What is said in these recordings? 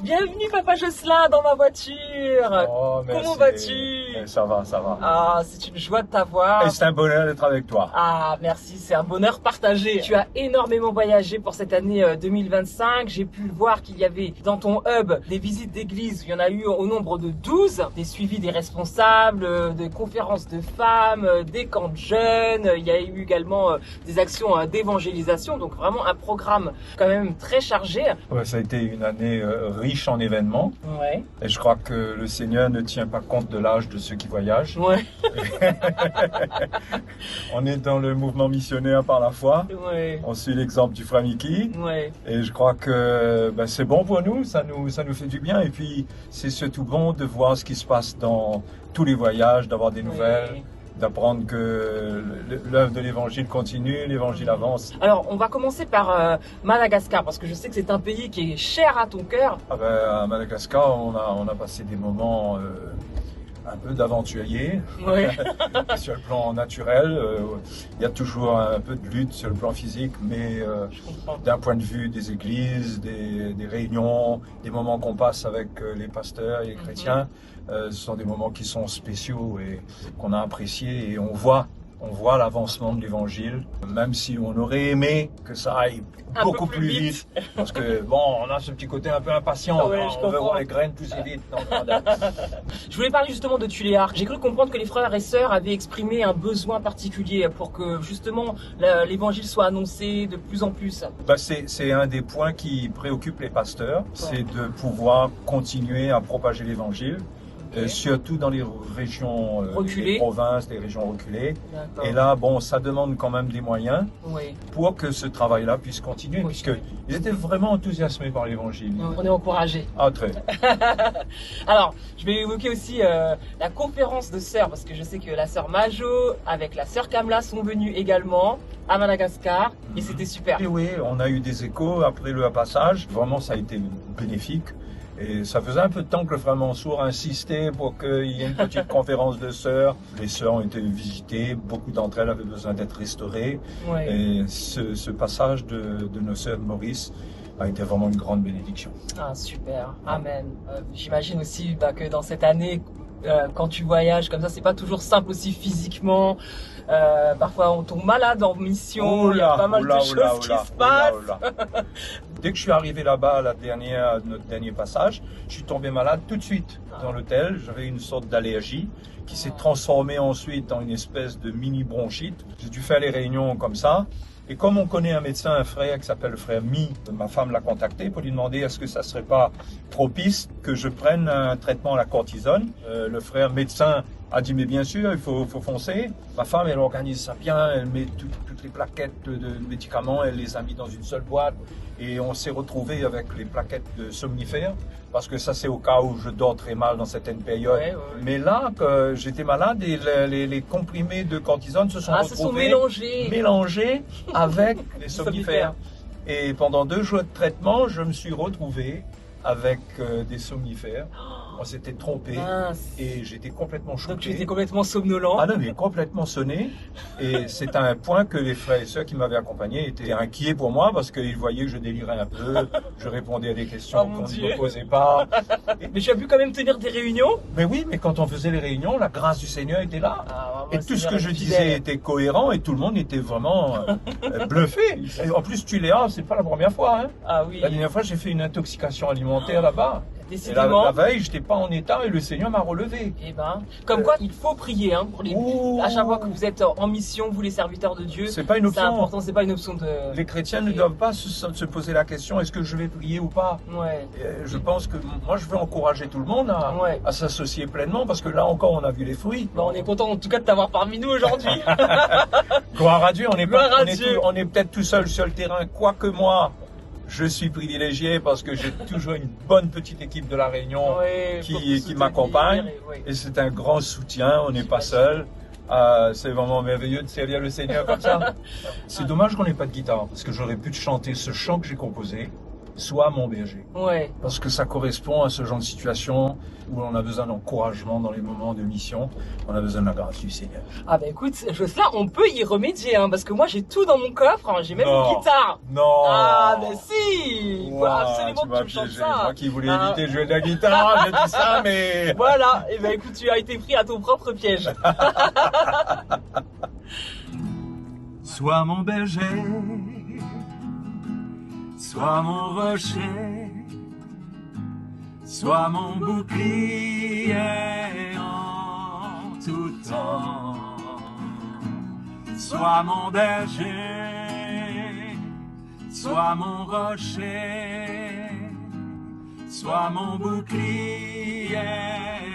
Bienvenue Papa Jocelyn dans ma voiture. Oh, merci. Comment vas-tu? Ça va, ça va. Ah, c'est une joie de t'avoir. Et c'est un bonheur d'être avec toi. Ah, merci, c'est un bonheur partagé. Tu as énormément voyagé pour cette année 2025. J'ai pu voir qu'il y avait dans ton hub des visites d'église. Il y en a eu au nombre de 12. Des suivis des responsables, des conférences de femmes, des camps de jeunes. Il y a eu également des actions d'évangélisation. Donc vraiment un programme quand même très chargé. Ouais, ça a été une année riche en événements. Ouais. Et je crois que le Seigneur ne tient pas compte de l'âge de ceux qui voyagent. Ouais. On est dans le mouvement missionnaire par la foi. Ouais. On suit l'exemple du frère Mickey. Ouais. Et je crois que c'est bon pour nous, ça nous fait du bien. Et puis c'est surtout bon de voir ce qui se passe dans tous les voyages, d'avoir des nouvelles. Ouais. D'apprendre que l'œuvre de l'évangile continue, l'évangile avance. Alors, on va commencer par Madagascar, parce que je sais que c'est un pays qui est cher à ton cœur. À Madagascar, on a passé des moments un peu d'aventuriers. Ouais. Sur le plan naturel, il y a toujours un peu de lutte sur le plan physique, mais d'un point de vue des églises, des réunions, des moments qu'on passe avec les pasteurs et les chrétiens, ce sont des moments qui sont spéciaux et qu'on a appréciés, et on voit l'avancement de l'évangile, même si on aurait aimé que ça aille beaucoup plus vite. Parce que on a ce petit côté un peu impatient, ouais, on veut voir les graines pousser vite dans le jardin. Je voulais parler justement de Tuléar. J'ai cru comprendre que les frères et sœurs avaient exprimé un besoin particulier pour que justement l'évangile soit annoncé de plus en plus. C'est un des points qui préoccupe les pasteurs, c'est de pouvoir continuer à propager l'évangile. Surtout dans les régions, les provinces, les régions reculées. Et là, ça demande quand même des moyens pour que ce travail-là puisse continuer, puisqu'ils étaient vraiment enthousiasmés par l'évangile. On est encouragés. Ah, très. Alors, je vais évoquer aussi la conférence de sœurs, parce que je sais que la sœur Majo avec la sœur Kamla sont venues également à Madagascar, et c'était super. Et oui, on a eu des échos après le passage. Vraiment, ça a été bénéfique. Et ça faisait un peu de temps que le frère Mansour insistait pour qu'il y ait une petite conférence de sœurs. Les sœurs ont été visitées, beaucoup d'entre elles avaient besoin d'être restaurées. Ouais. Et ce passage de nos sœurs de Maurice a été vraiment une grande bénédiction. Ah, super, amen. J'imagine aussi que dans cette année, quand tu voyages comme ça, c'est pas toujours simple aussi physiquement. Parfois on tombe malade en mission, il y a pas mal de choses qui se passent. Dès que je suis arrivé là-bas notre dernier passage, je suis tombé malade tout de suite dans l'hôtel. J'avais une sorte d'allergie qui s'est transformée ensuite en une espèce de mini bronchite. J'ai dû faire les réunions comme ça. Et comme on connaît un médecin, un frère qui s'appelle le frère Mi, ma femme l'a contacté pour lui demander est-ce que ça serait pas propice que je prenne un traitement à la cortisone. Le frère médecin a dit mais bien sûr, il faut foncer. Ma femme, elle organise ça bien, elle met toutes les plaquettes de médicaments, elle les a mis dans une seule boîte, et on s'est retrouvé avec les plaquettes de somnifères, parce que ça c'est au cas où je dors très mal dans certaines périodes. Ouais. Mais là, que j'étais malade, et les comprimés de cortisone se sont retrouvés mélangés avec les somnifères. Et pendant 2 jours de traitement, je me suis retrouvé avec des somnifères. On s'était trompé et j'étais complètement choqué. Donc tu étais complètement somnolent. Ah non, mais complètement sonné. Et c'est à un point que les frères et sœurs qui m'avaient accompagné étaient inquiets pour moi, parce qu'ils voyaient que je délirais un peu, je répondais à des questions qu'on ne me posait pas. Mais tu as pu quand même tenir des réunions? Mais oui, mais quand on faisait les réunions, la grâce du Seigneur était là. Et tout ce que je disais était cohérent, et tout le monde était vraiment bluffé. Et en plus, Tuléar, c'est pas la première fois. Hein. Ah oui. La dernière fois, j'ai fait une intoxication alimentaire là-bas. Décidément. Et la veille, j'étais pas en état et le Seigneur m'a relevé. Eh ben, comme quoi, il faut prier pour les. À chaque fois que vous êtes en mission, vous les serviteurs de Dieu. C'est pas une option. C'est important, c'est pas une option de. Les chrétiens ne doivent pas se poser la question est-ce que je vais prier ou pas. Ouais. Je pense que moi, je veux encourager tout le monde à s'associer pleinement, parce que là encore, on a vu les fruits. On est content en tout cas de t'avoir parmi nous aujourd'hui. Gloire à Dieu. On est peut-être tout seul sur le terrain, quoique moi. Je suis privilégié parce que j'ai toujours une bonne petite équipe de la Réunion qui m'accompagne. Et c'est un grand soutien, on n'est pas seul. C'est vraiment merveilleux de servir le Seigneur comme ça. C'est dommage qu'on n'ait pas de guitare, parce que j'aurais pu te chanter ce chant que j'ai composé. sois mon berger. Ouais. Parce que ça correspond à ce genre de situation où on a besoin d'encouragement dans les moments de mission. On a besoin de la grâce du Seigneur. Ah bah écoute, Jocelyn, on peut y remédier, hein, parce que moi j'ai tout dans mon coffre, hein, j'ai même une guitare. Non. Ah mais si. Il faut absolument que tu me chantes ça. Moi qui voulais éviter de jouer de la guitare, j'ai dit ça, mais... Voilà, et ben écoute, tu as été pris à ton propre piège. Sois mon berger, sois mon rocher, sois mon bouclier en tout temps. Sois mon berger, sois mon rocher, sois mon bouclier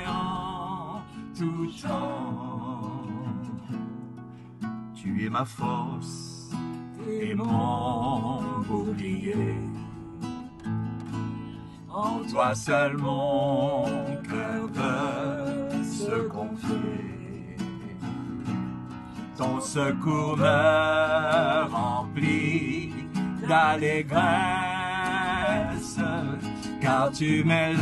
en tout temps. Tu es ma force et mon bouclier. En toi seul mon cœur veut se confier. Ton secours me remplit d'allégresse, car tu m'élèves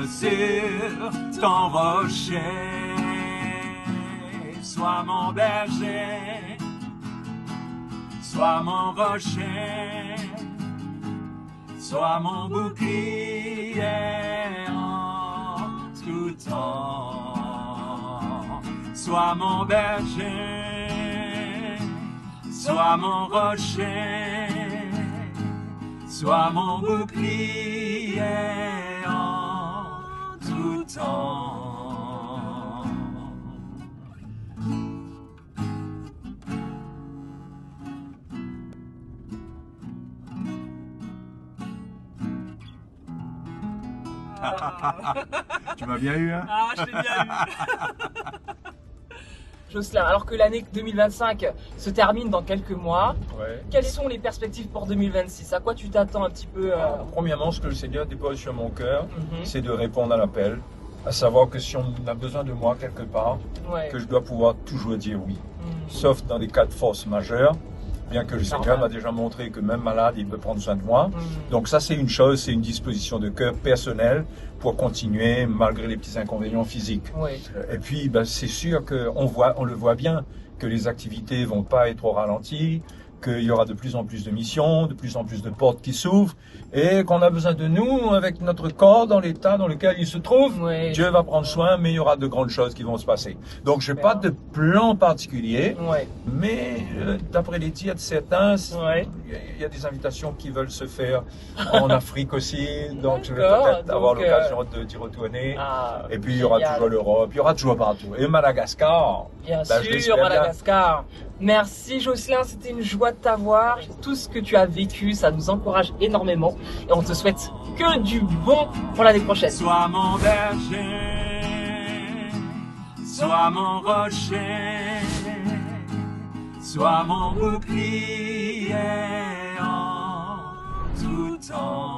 sur ton rocher. Sois mon berger, sois mon rocher, sois mon bouclier en tout temps. Sois mon berger, sois mon rocher, sois mon bouclier en tout temps. Tu m'as bien eu, hein? Ah, je l'ai bien eu. Jocelyn, alors que l'année 2025 se termine dans quelques mois, quelles sont les perspectives pour 2026? À quoi tu t'attends un petit peu Premièrement, ce que le Seigneur dépose sur mon cœur, c'est de répondre à l'appel, à savoir que si on a besoin de moi quelque part, que je dois pouvoir toujours dire oui, sauf dans des cas de force majeure. Bien que le Seigneur m'a déjà montré que même malade, il peut prendre soin de moi. Donc ça, c'est une chose, c'est une disposition de cœur personnelle pour continuer malgré les petits inconvénients physiques. Et puis, c'est sûr qu'on le voit bien, que les activités vont pas être au ralenti, qu'il y aura de plus en plus de missions, de plus en plus de portes qui s'ouvrent, et qu'on a besoin de nous avec notre corps dans l'état dans lequel il se trouve. Dieu va prendre soin, mais il y aura de grandes choses qui vont se passer. Donc je n'ai pas de plan particulier, mais d'après les dires de certains, il y a des invitations qui veulent se faire en Afrique aussi, donc je vais peut-être avoir l'occasion d'y retourner. Et puis il y aura toujours l'Europe, il y aura toujours partout. Et Madagascar. Bien sûr, Madagascar. Merci Jocelyn, c'était une joie de t'avoir. Tout ce que tu as vécu, ça nous encourage énormément. Et on te souhaite que du bon pour l'année prochaine. Sois mon berger, sois mon rocher, sois mon bouclier en tout temps.